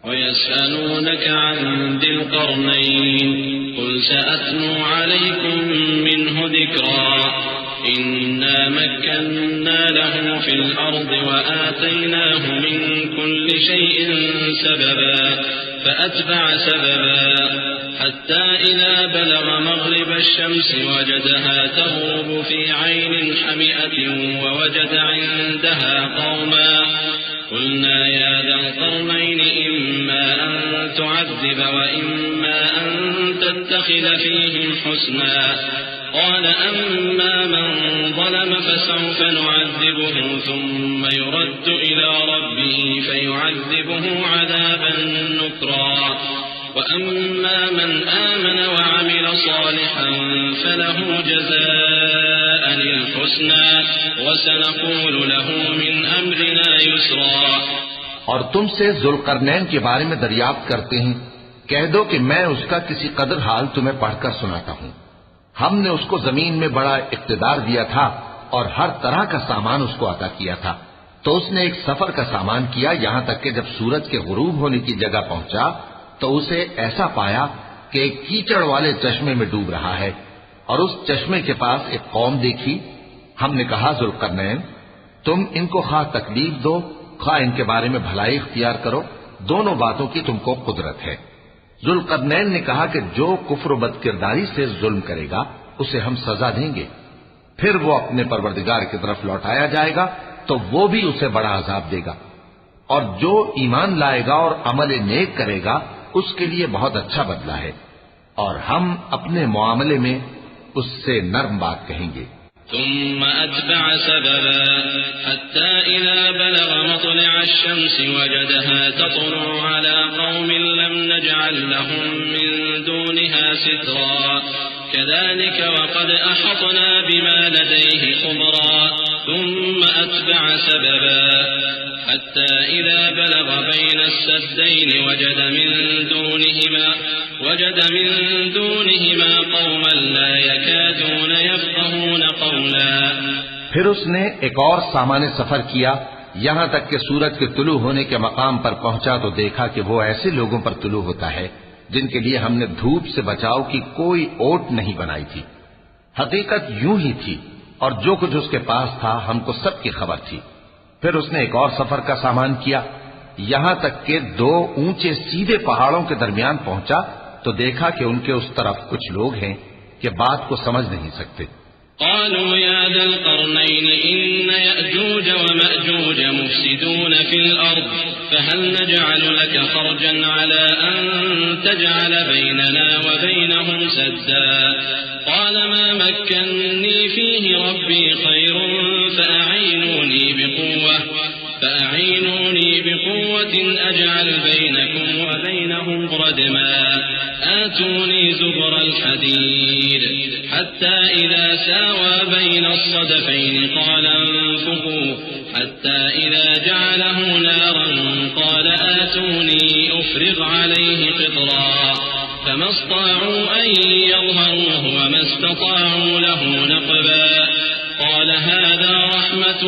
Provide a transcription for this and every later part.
ويسألونك عن ذي القرنين قل سأتلو عليكم منه ذكرا إنا مكنا له في الأرض وآتيناه من كل شيء سببا فأتبع سببا حتى إذا بلغ مغرب الشمس وجدها تغرب في عين حمئة ووجد عندها قوما قلنا يا ذا القرنين إما أن تعذب وإما أن تتخذ فيهم حسنا قال أما من ظلم فسوف نعذبه ثم يرد إلى ربه فيعذبه عذابا نكرا وأما من آمن وعمل صالحا فله جزاء الحسنى وسنقول له من أمرنا يسرا۔ اور تم سے ذوالقرنین کے بارے میں دریافت کرتے ہیں، کہہ دو کہ میں اس کا کسی قدر حال تمہیں پڑھ کر سناتا ہوں۔ ہم نے اس کو زمین میں بڑا اقتدار دیا تھا اور ہر طرح کا سامان اس کو عطا کیا تھا، تو اس نے ایک سفر کا سامان کیا، یہاں تک کہ جب سورج کے غروب ہونے کی جگہ پہنچا تو اسے ایسا پایا کہ ایک کیچڑ والے چشمے میں ڈوب رہا ہے، اور اس چشمے کے پاس ایک قوم دیکھی۔ ہم نے کہا ذوالقرنین تم ان کو خواہ تکلیف دو خواہ ان کے بارے میں بھلائی اختیار کرو، دونوں باتوں کی تم کو قدرت ہے۔ ذوالقرنین نے کہا کہ جو کفر و بد کرداری سے ظلم کرے گا اسے ہم سزا دیں گے، پھر وہ اپنے پروردگار کی طرف لوٹایا جائے گا تو وہ بھی اسے بڑا عذاب دے گا، اور جو ایمان لائے گا اور عمل نیک کرے گا اس کے لیے بہت اچھا بدلہ ہے، اور ہم اپنے معاملے میں اس سے نرم بات کہیں گے۔ ثم أتبع سببا حتى إذا بلغ مطلع الشمس وجدها تطلع على قوم لم نجعل لهم من دونها سترا كذلك وقد أحطنا بما لديه خبرا ثم أتبع سببا حتى إذا بلغ بين السدين وجد من دونهما قوما لا يكادون يفقهون قولا۔ پھر اس نے ایک اور سامان سفر کیا، یہاں تک کہ سورج کے طلوع ہونے کے مقام پر پہنچا تو دیکھا کہ وہ ایسے لوگوں پر طلوع ہوتا ہے جن کے لیے ہم نے دھوپ سے بچاؤ کی کوئی اوٹ نہیں بنائی تھی۔ حقیقت یوں ہی تھی، اور جو کچھ اس کے پاس تھا ہم کو سب کی خبر تھی۔ پھر اس نے ایک اور سفر کا سامان کیا، یہاں تک کہ دو اونچے سیدھے پہاڑوں کے درمیان پہنچا تو دیکھا کہ ان کے اس طرف کچھ لوگ ہیں کہ بات کو سمجھ نہیں سکتے۔ قالوا يا ذا القرنين إن يأجوج ومأجوج مفسدون في الأرض فهل نجعل لك خرجا على أن تجعل بيننا وبينهم سدا قال ما مكنني فيه ربي خير فأعينوني بقوة أجعل بينكم وبينهم ردما آتوني زبر الحديد حتى إذا ساوى بين الصدفين قال انفخوا حتى إذا جعله نارا قال آتوني أفرغ عليه قطرا فما استطاعوا أن يظهروه وما استطاعوا له نقبا قال هذا رحمة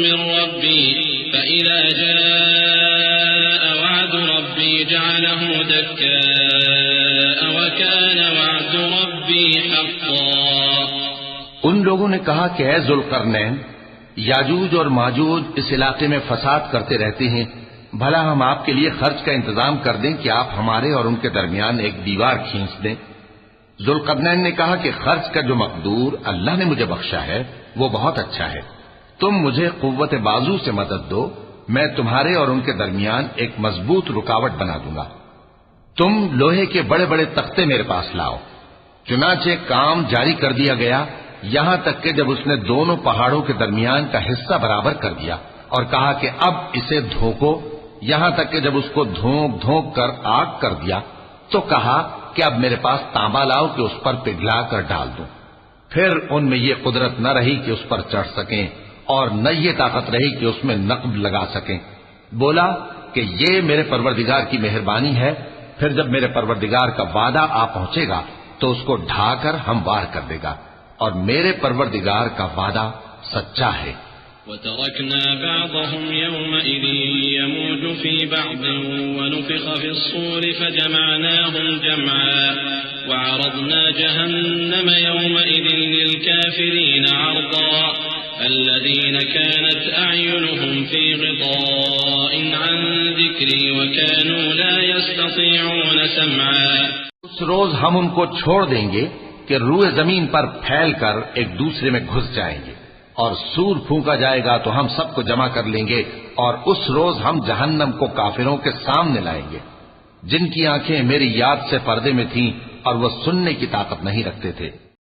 من ربي فإذا جاء وعد ربي جعله دكاء وكان وعد ربي حقا۔ ان لوگوں نے کہا کہ اے ذوالقرنین، یاجوج اور ماجوج اس علاقے میں فساد کرتے رہتے ہیں، بھلا ہم آپ کے لیے خرچ کا انتظام کر دیں کہ آپ ہمارے اور ان کے درمیان ایک دیوار کھینچ دیں۔ ذوالقرنین نے کہا کہ خرچ کا جو مقدور اللہ نے مجھے بخشا ہے وہ بہت اچھا ہے، تم مجھے قوت بازو سے مدد دو، میں تمہارے اور ان کے درمیان ایک مضبوط رکاوٹ بنا دوں گا۔ تم لوہے کے بڑے بڑے تختے میرے پاس لاؤ۔ چنانچہ کام جاری کر دیا گیا، یہاں تک کہ جب اس نے دونوں پہاڑوں کے درمیان کا حصہ برابر کر دیا اور کہا کہ اب اسے دھوکو، یہاں تک کہ جب اس کو دھونک دھونک کر آگ کر دیا تو کہا کہ اب میرے پاس تانبا لاؤ کہ اس پر پگھلا کر ڈال دوں۔ پھر ان میں یہ قدرت نہ رہی کہ اس پر چڑھ سکیں اور نہ یہ طاقت رہی کہ اس میں نقب لگا سکیں۔ بولا کہ یہ میرے پروردگار کی مہربانی ہے، پھر جب میرے پروردگار کا وعدہ آ پہنچے گا تو اس کو ڈھا کر ہموار کر دے گا، اور میرے پروردگار کا وعدہ سچا ہے۔ وتركنا بعضهم يومئذ يموج في بعض ونفخ في الصور فجمعناهم جمعا وعرضنا جهنم يومئذ للكافرين عرضا الذين كانت أعينهم في غطاء عن ذكري وكانوا لا يستطيعون سمعا. اس روز ہم ان کو چھوڑ دیں گے کہ روئے زمین پر پھیل کر ایک دوسرے میں گھس جائیں گے، اور سور پھونکا جائے گا تو ہم سب کو جمع کر لیں گے، اور اس روز ہم جہنم کو کافروں کے سامنے لائیں گے جن کی آنکھیں میری یاد سے پردے میں تھیں اور وہ سننے کی طاقت نہیں رکھتے تھے.